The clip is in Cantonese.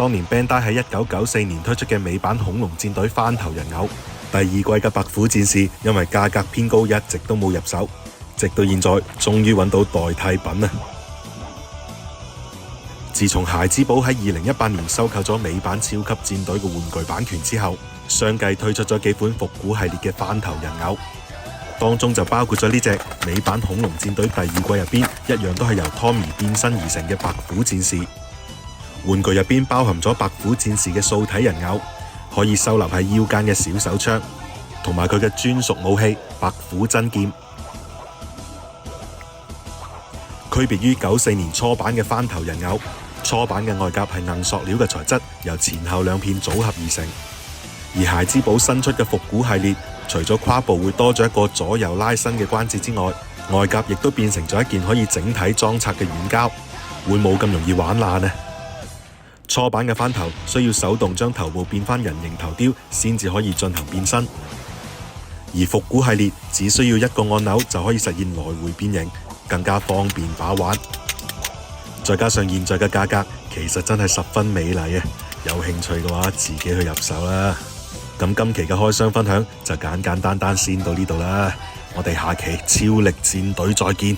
當年 Bandai 喺1994年推出嘅美版恐龍戰隊番頭人偶，第二季嘅白虎戰士因為價格偏高，一直都冇入手，直到現在終於揾到代替品啦。自從孩之寶喺2018年收購咗美版超級戰隊嘅玩具版權之後，相繼推出咗幾款復古系列嘅番頭人偶，當中就包括咗呢隻美版恐龍戰隊第二季入邊一樣都係由 Tommy 變身而成嘅白虎戰士。玩具入邊包含咗白虎戰士嘅素體人偶，可以收納喺腰間嘅小手槍，同埋佢嘅專屬武器白虎真劍。區別於94年初版嘅番頭人偶，初版嘅外甲係硬塑料嘅材質，由前後兩片組合而成。而孩之寶新出嘅復古系列，除咗胯部會多咗一個左右拉伸嘅關節之外，外甲亦都變成咗一件可以整體裝拆嘅軟膠，會冇咁容易玩爛呢。初版嘅番頭需要手動將頭部變翻人形頭雕先至可以進行變身，而復古系列只需要一個按鈕就可以實現來回變形，更加方便把玩。再加上現在嘅價格其實真係十分美麗啊！有興趣嘅話自己去入手啦。咁今期嘅開箱分享就簡簡單單先到呢度啦，我哋下期超力戰隊再見。